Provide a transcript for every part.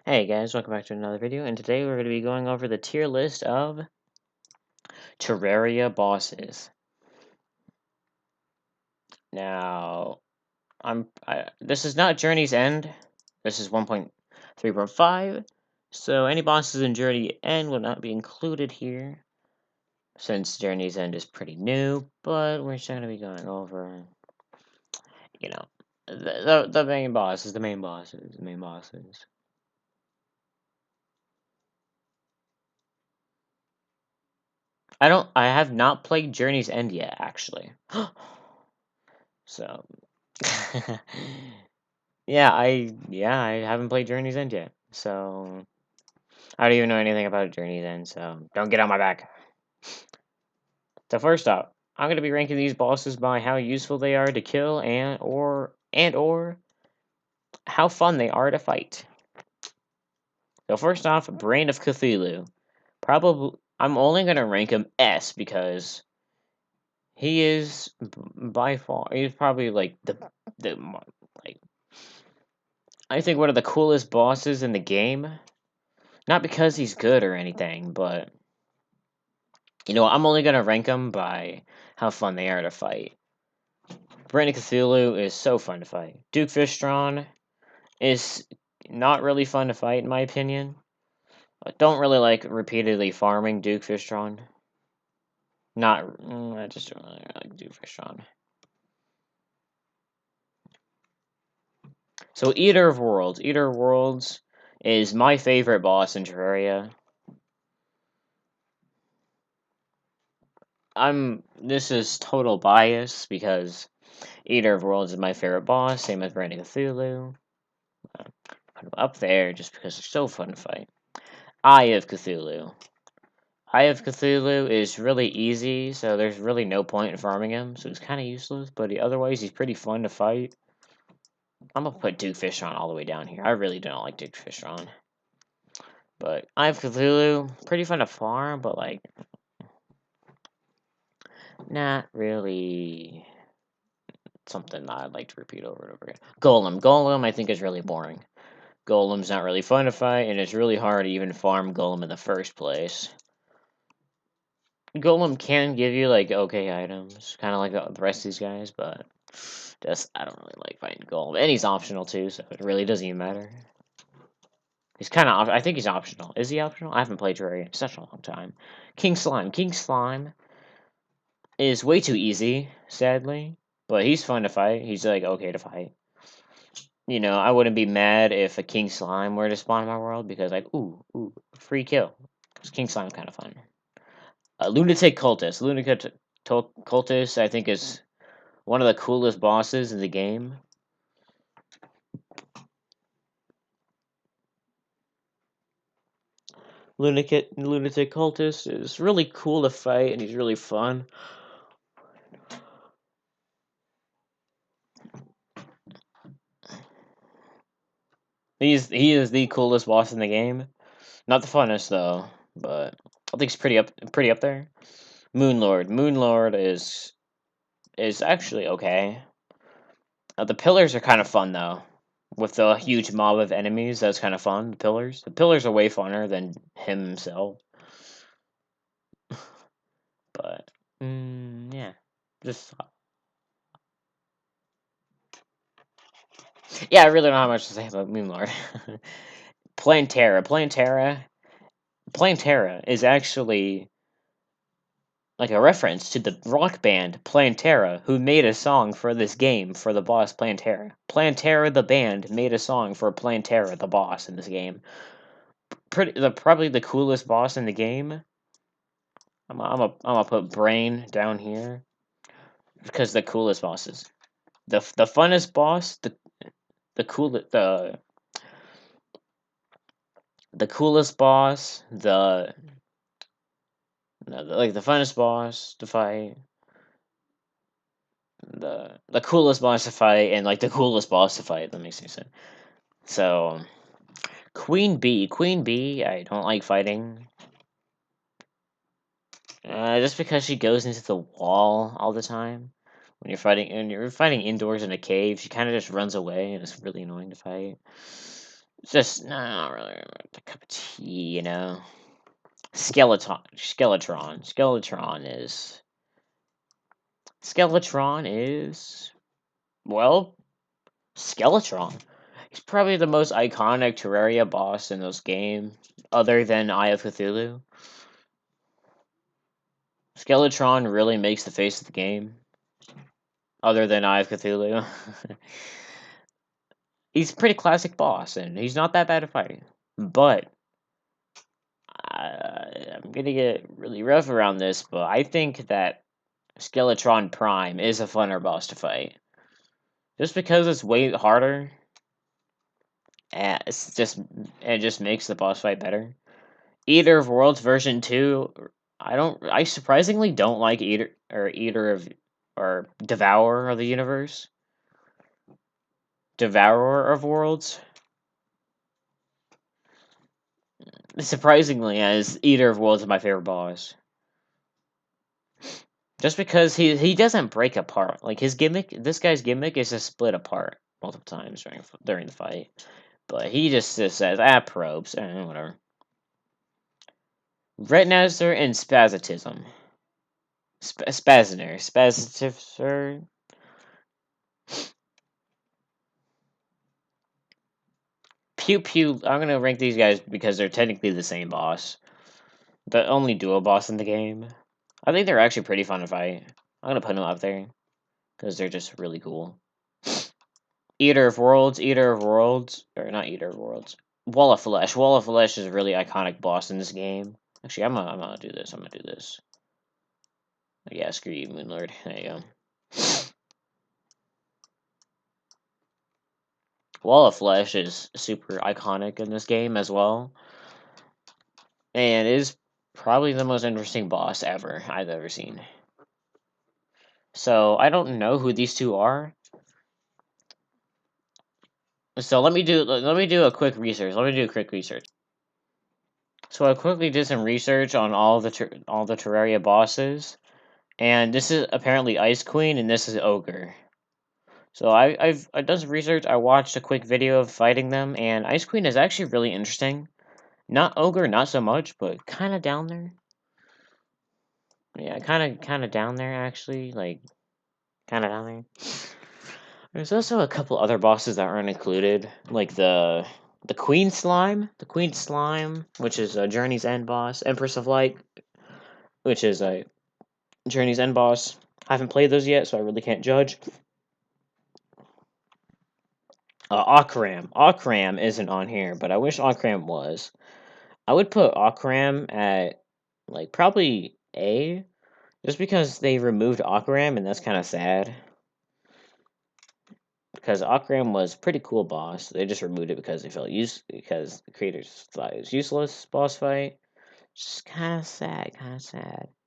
Hey guys, welcome back to another video, and today we're going to be going over the tier list of Terraria bosses. Now, this is not Journey's End. This is 1.3.5, so any bosses in Journey End will not be included here, since Journey's End is pretty new, but we're still going to be going over, you know, the main bosses, the main bosses, the main bosses. I have not played Journey's End yet, actually. So, I haven't played Journey's End yet. So, I don't even know anything about Journey's End, so don't get on my back. So first up, I'm going to be ranking these bosses by how useful they are to kill and or how fun they are to fight. So first off, Brain of Cthulhu. Probably I'm only going to rank him S because he is by far he's probably like the like I think one of the coolest bosses in the game. Not because he's good or anything, but I'm only gonna rank them by how fun they are to fight. Brain of Cthulhu is so fun to fight. Duke Fistron is not really fun to fight in my opinion. I don't really like repeatedly farming Duke Fistron. I just don't really like Duke Fistron. So Eater of Worlds. Eater of Worlds is my favorite boss in Terraria. This is total bias because Eater of Worlds is my favorite boss, same as Brain of Cthulhu. Put them up there just because they're so fun to fight. Eye of Cthulhu. Eye of Cthulhu is really easy, so there's really no point in farming him, so he's kind of useless, but otherwise he's pretty fun to fight. I'm gonna put Duke Fistron all the way down here. I really don't like Duke Fistron. But Eye of Cthulhu, pretty fun to farm, but not really something that I'd like to repeat over and over again. Golem I think is really boring. Golem's not really fun to fight, and it's really hard to even farm Golem in the first place. Golem can give you, okay items, kind of like the rest of these guys, but I don't really like fighting Golem. And he's optional, too, so it really doesn't even matter. He's kind of, I think he's optional. Is he optional? I haven't played Terraria in such a long time. King Slime. King Slime is way too easy, sadly, but he's fun to fight. He's, okay to fight. I wouldn't be mad if a King Slime were to spawn in my world, because, ooh, free kill. Because King Slime's kind of fun. Lunatic Cultist. Cultist, I think, is one of the coolest bosses in the game. Lunatic Cultist is really cool to fight, and he's really fun. He is the coolest boss in the game. Not the funnest though, but I think he's pretty up there. Moonlord is actually okay. The pillars are kind of fun though. With the huge mob of enemies, that's kind of fun. The pillars are way funner than him himself. But yeah, just I really don't have much to say about Moonlord. Plantera is actually like a reference to the rock band Plantera, who made a song for this game for the boss Plantera. Plantera the band made a song for Plantera the boss in this game. Probably the coolest boss in the game. I'm gonna put Brain down here because the coolest bosses. The funnest boss, the coolest the coolest boss, the funnest boss to fight, the coolest boss to fight, and the coolest boss to fight. That makes any sense. So, Queen Bee, I don't like fighting. Just because she goes into the wall all the time. When you're fighting indoors in a cave, she kind of just runs away, and it's really annoying to fight. Just not really a cup of tea, you know. Skeletron is well, Skeletron. He's probably the most iconic Terraria boss in this game, other than Eye of Cthulhu. Skeletron really makes the face of the game, other than Eye of Cthulhu. He's a pretty classic boss, and he's not that bad at fighting. But I'm gonna get really rough around this, but I think that Skeletron Prime is a funner boss to fight. Just because it's way harder, and it just makes the boss fight better. Eater of Worlds version 2, I surprisingly don't like Eater of or Devourer of the Universe. Devourer of Worlds. Surprisingly, as Eater of Worlds is my favorite boss. Just because he doesn't break apart. Like his gimmick, this guy's gimmick is to split apart multiple times during the fight. But he just says, probes, whatever. Retinaster and Spasitism. Spasitor. Pew Pew. I'm gonna rank these guys because they're technically the same boss. The only dual boss in the game. I think they're actually pretty fun to fight. I'm gonna put them up there because they're just really cool. Eater of Worlds, or not Eater of Worlds. Wall of Flesh. Wall of Flesh is a really iconic boss in this game. Actually, I'm gonna do this. I'm gonna do this. Yeah, screw you, Moonlord. There you go. Wall of Flesh is super iconic in this game as well, and is probably the most interesting boss ever I've ever seen. So I don't know who these two are. So let me do a quick research. So I quickly did some research on all the Terraria bosses, and this is apparently Ice Queen, and this is Ogre. So I've done some research. I watched a quick video of fighting them, and Ice Queen is actually really interesting. Not Ogre, not so much, but kind of down there. Yeah, kind of down there actually, like kind of down there. There's also a couple other bosses that aren't included, like the Queen Slime, which is a Journey's End boss, Empress of Light, which is a Journey's End boss. I haven't played those yet, so I really can't judge. Okram. Okram isn't on here, but I wish Okram was. I would put Okram at, like, probably A, just because they removed Okram, and that's kind of sad. Because Okram was a pretty cool boss. They just removed it because because the creators thought it was useless boss fight. Just kind of sad,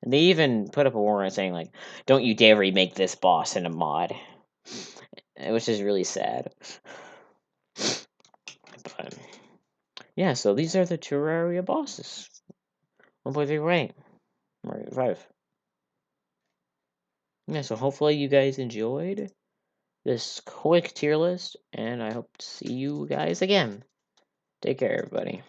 And they even put up a warrant saying, like, don't you dare remake this boss in a mod. Which is really sad. But, yeah, so these are the Terraria bosses. 1.3 right. 5. Yeah, so hopefully you guys enjoyed this quick tier list, and I hope to see you guys again. Take care, everybody.